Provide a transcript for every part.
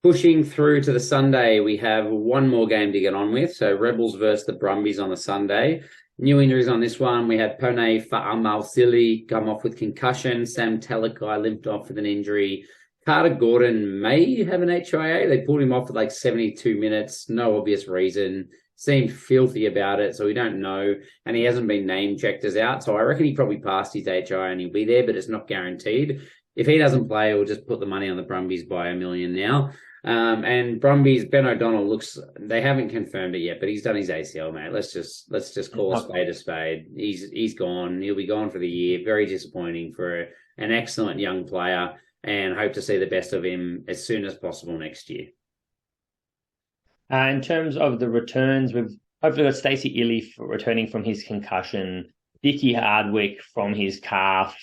Pushing through to the Sunday, we have one more game to get on with. So Rebels versus the Brumbies on the Sunday. New injuries on this one. We had Pone Fa'amausili come off with concussion. Sam Talakai limped off with an injury. Carter Gordon may have an HIA. They pulled him off for like 72 minutes. No obvious reason. Seemed filthy about it, so we don't know. And he hasn't been name checked as out. So I reckon he probably passed his HIA and he'll be there, but it's not guaranteed. If he doesn't play, we'll just put the money on the Brumbies by $1 million now. And Brumbies, Ben O'Donnell they haven't confirmed it yet, but he's done his ACL, mate. Let's just call a spade a spade. He's gone. He'll be gone for the year. Very disappointing for an excellent young player, and hope to see the best of him as soon as possible next year. In terms of the returns, we've hopefully got Stacey Illy returning from his concussion, Dickie Hardwick from his calf,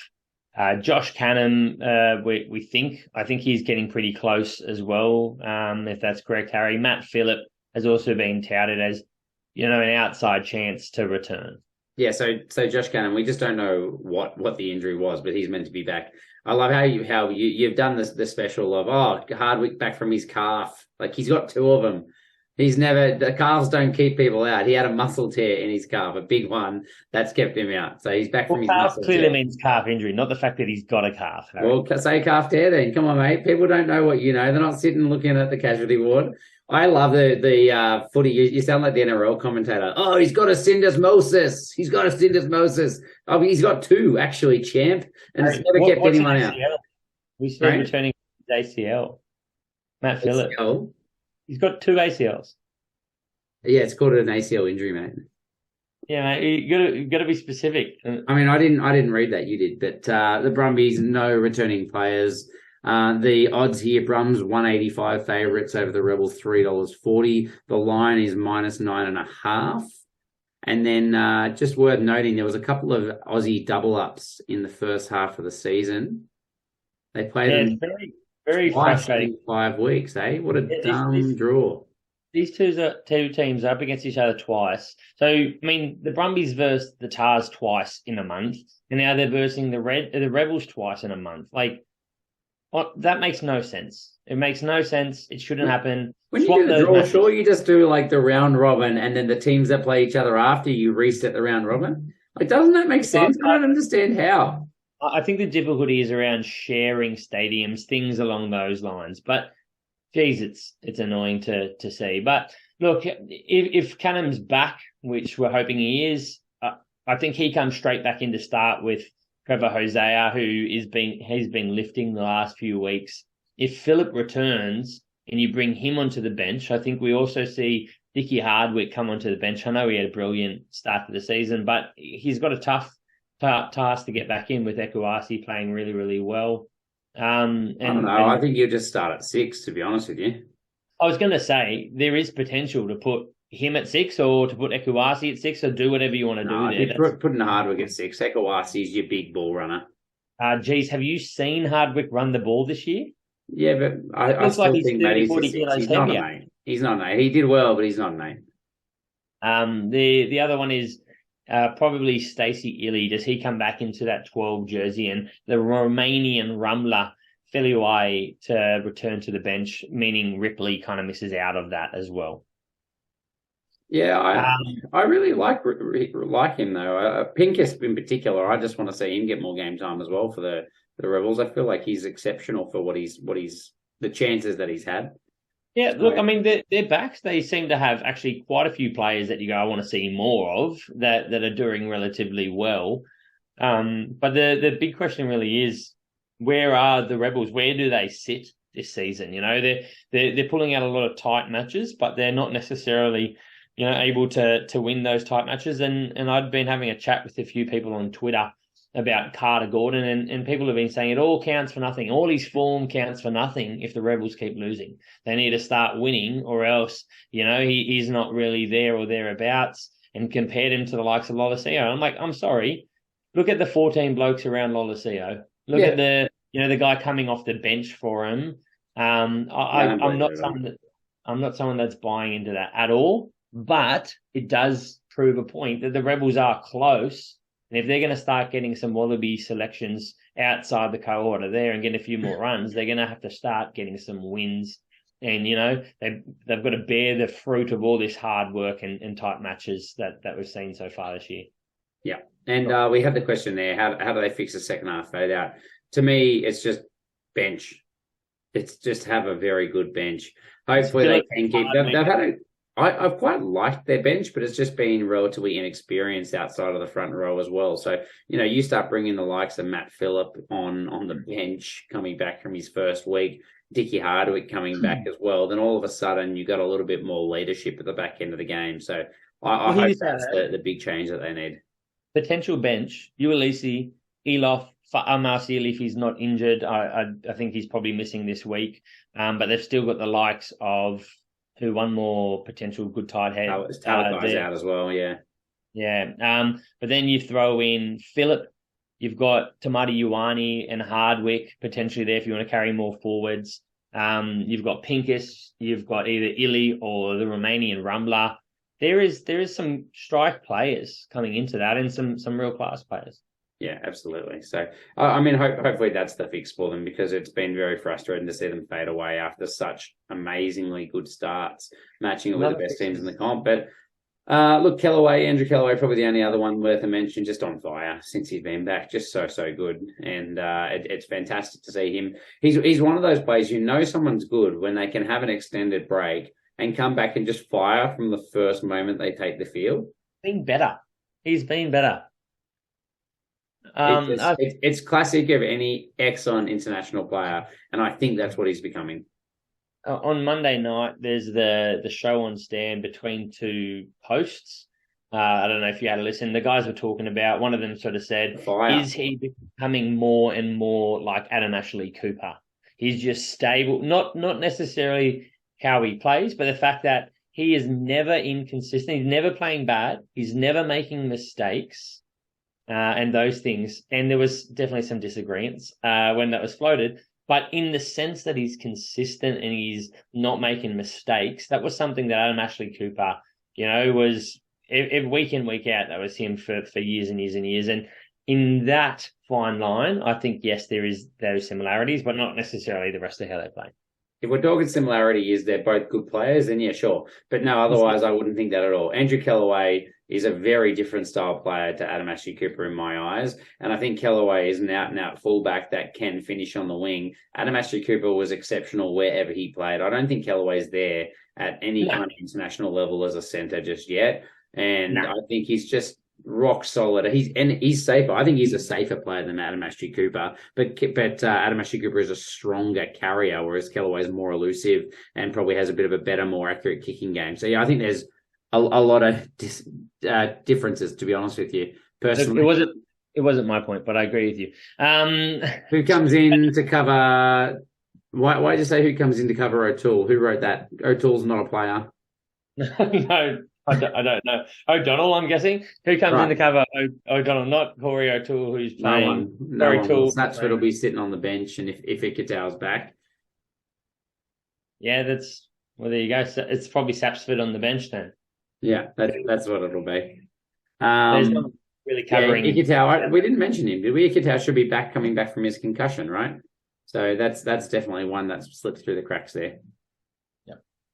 Josh Canham, I think he's getting pretty close as well, if that's correct, Harry. Matt Phillip has also been touted as, an outside chance to return. Yeah, so Josh Canham, we just don't know what the injury was, but he's meant to be back. I love how you've done the special of Hardwick back from his calf. Like, he's got two of them. The calves don't keep people out. He had a muscle tear in his calf, a big one that's kept him out. So he's back from his muscle tear. Clearly means calf injury, not the fact that he's got a calf. Harry. Well, say calf tear then. Come on, mate. People don't know what you know. They're not sitting looking at the casualty ward. I love the footy. You sound like the NRL commentator. Oh, he's got a syndesmosis. He's got a syndesmosis. Oh, he's got two, actually, champ. And it's never kept anyone out. We said returning his ACL. Matt Phillip. He's got two ACLs. Yeah, it's called an ACL injury, mate. Yeah, mate, you got to be specific. I mean, I didn't read that. You did, but the Brumbies, no returning players. The odds here: Brums 185 favourites over the Rebels $3.40. The line is -9.5. And then just worth noting, there was a couple of Aussie double ups in the first half of the season. They played them very frustrating. 5 weeks, eh? What a dumb draw. These two teams are up against each other twice. So, I mean, the Brumbies versus the Tars twice in a month, and now they're versing the Rebels twice in a month. Like, that makes no sense. It makes no sense. It shouldn't happen. When you do the draw, sure, you just do like the round robin, and then the teams that play each other after you reset the round robin. Like, doesn't that make sense? I don't understand how. I think the difficulty is around sharing stadiums, things along those lines. But, geez, it's annoying to see. But, look, if Canham's back, which we're hoping he is, I think he comes straight back in to start with Trevor Hosea, who has been lifting the last few weeks. If Phillip returns and you bring him onto the bench, I think we also see Dickie Hardwick come onto the bench. I know he had a brilliant start to the season, but he's got a tough task to get back in with Ekuasi playing really, really well. I don't know. I think you just start at 6, to be honest with you. I was going to say there is potential to put him at 6 or to put Ekuasi at 6 or do whatever you want to do there. Putting Hardwick at 6. Ekuasi's your big ball runner. Geez, have you seen Hardwick run the ball this year? Yeah, but I still think that he's not an 8. He's not an 8. He did well, but he's not an 8. The other one is probably Stacey Illy. Does he come back into that 12 jersey? And the Romanian rumbler, Feliuai, to return to the bench, meaning Ripley kind of misses out of that as well. Yeah, I really like him, though. Pincus in particular, I just want to see him get more game time as well for the Rebels. I feel like he's exceptional for what he's the chances that he's had. Yeah, look, I mean, their backs, they seem to have actually quite a few players that you go, I want to see more of, that are doing relatively well. But the big question really is, where are the Rebels? Where do they sit this season? They're pulling out a lot of tight matches, but they're not necessarily, able to win those tight matches. And I'd been having a chat with a few people on Twitter about Carter Gordon, and people have been saying it all counts for nothing. All his form counts for nothing if the Rebels keep losing. They need to start winning, or else, he's not really there or thereabouts, and compared him to the likes of Lolosio. I'm like, I'm sorry. Look at the 14 blokes around Lolosio. Look at the guy coming off the bench for him. I'm not someone that's buying into that at all, but it does prove a point that the Rebels are close. And if they're going to start getting some Wallaby selections outside the cohort of there and get a few more runs, they're going to have to start getting some wins And, they've got to bear the fruit of all this hard work and tight matches that we've seen so far this year. Yeah. And we have the question there, how do they fix the second half fade out? To me, it's just bench. It's just have a very good bench. Hopefully they can keep... I've quite liked their bench, but it's just been relatively inexperienced outside of the front row as well. So, you start bringing the likes of Matt Phillip on the bench coming back from his first week, Dickie Hardwick coming back as well, then all of a sudden you got a little bit more leadership at the back end of the game. So I hope that's the big change that they need. Potential bench, Uelisi, Elof, Marcial, if he's not injured, I think he's probably missing this week. But they've still got the likes of one more potential good tight head. Talakai's out as well, yeah. Yeah. But then you throw in Phillip. You've got Tamati Ioane and Hardwick potentially there if you want to carry more forwards. You've got Pincus. You've got either Illy or the Romanian Rumbler. There is some strike players coming into that and some real class players. Yeah, absolutely. So, hopefully that's the fix for them, because it's been very frustrating to see them fade away after such amazingly good starts, matching it with the best teams in the comp. But look, Andrew Kellaway, probably the only other one worth a mention, just on fire since he's been back. Just so good. And it's fantastic to see him. He's one of those players, someone's good when they can have an extended break and come back and just fire from the first moment they take the field. He's been better. It's classic of any ex-on international player, and I think that's what he's becoming. On Monday night, there's the show on stand between two hosts. I don't know if you had a listen. The guys were talking about, one of them sort of said, is he becoming more and more like Adam Ashley Cooper? He's just stable, not necessarily how he plays, but the fact that he is never inconsistent. He's never playing bad. He's never making mistakes. And those things. And there was definitely some disagreements when that was floated. But in the sense that he's consistent and he's not making mistakes, that was something that Adam Ashley Cooper, was week in, week out. That was him for years and years and years. And in that fine line, I think, yes, there is those similarities, but not necessarily the rest of how they play. If we're talking similarity is they're both good players, then yeah, sure. But no, otherwise I wouldn't think that at all. Andrew Kellaway is a very different style player to Adam Ashley Cooper in my eyes. And I think Kellaway is an out-and-out fullback that can finish on the wing. Adam Ashley Cooper was exceptional wherever he played. I don't think Kellaway's there at any kind of international level as a centre just yet. And I think he's just rock solid. He's safer. I think he's a safer player than Adam Ashley Cooper, but Adam Ashley Cooper is a stronger carrier, whereas Kellaway is more elusive and probably has a bit of a better, more accurate kicking game. So yeah, I think there's a lot of differences, to be honest with you. Personally, it wasn't my point, but I agree with you. Who comes in to cover? Why did you say who comes in to cover O'Toole? Who wrote that? O'Toole's not a player. No. I don't know. O'Donnell, I'm guessing. Who comes in to cover O'Donnell? Not Corey O'Toole, who's playing. No one. Sapsford will be sitting on the bench, and if Ikitau's back. Yeah, there you go. So it's probably Sapsford on the bench then. Yeah, that's what it'll be. There's not really covering. Yeah, Ikitau, we didn't mention him, did we? Ikitau should be coming back from his concussion, right? So that's definitely one that's slipped through the cracks there.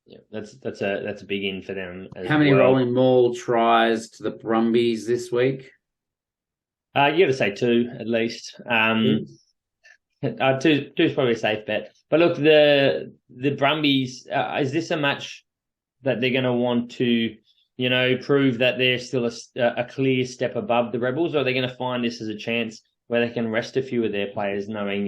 Yeah, that's a big in for them. How many rolling maul tries to the Brumbies this week? You got to say 2 at least. 2 is probably a safe bet. But look, the Brumbies, is this a match that they're going to want to, prove that they're still a clear step above the Rebels, or are they going to find this as a chance where they can rest a few of their players, knowing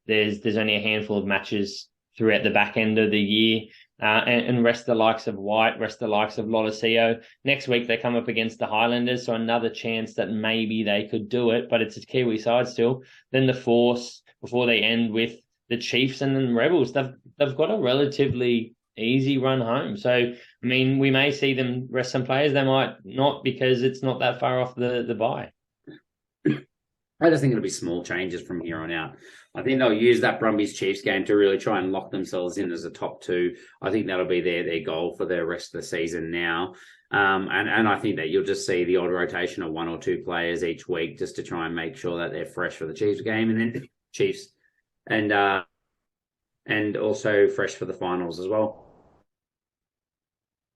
there's only a handful of matches throughout the back end of the year? And rest the likes of White, rest the likes of Lolosio. Next week, they come up against the Highlanders, so another chance that maybe they could do it, but it's a Kiwi side still. Then the Force, before they end with the Chiefs and then Rebels. They've got a relatively easy run home. So, we may see them rest some players. They might not, because it's not that far off the bye. I just think it'll be small changes from here on out. I think they'll use that Brumbies-Chiefs game to really try and lock themselves in as a top 2. I think that'll be their goal for the rest of the season now. And I think that you'll just see the odd rotation of 1 or 2 players each week just to try and make sure that they're fresh for the Chiefs game. And then Chiefs. And and also fresh for the finals as well.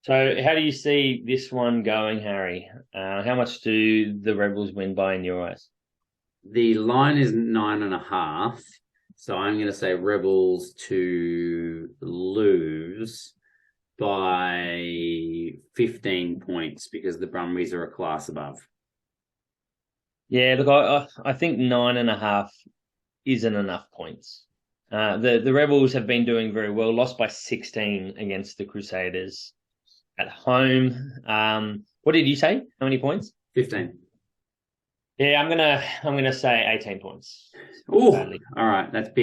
So how do you see this one going, Harry? How much do the Rebels win by in your eyes? The line is 9.5. So I'm going to say Rebels to lose by 15 points because the Brumbies are a class above. Yeah, look, I think 9.5 isn't enough points. The Rebels have been doing very well, lost by 16 against the Crusaders at home. What did you say? How many points? 15. Yeah, I'm gonna say 18 points. Oh, all right. That's big.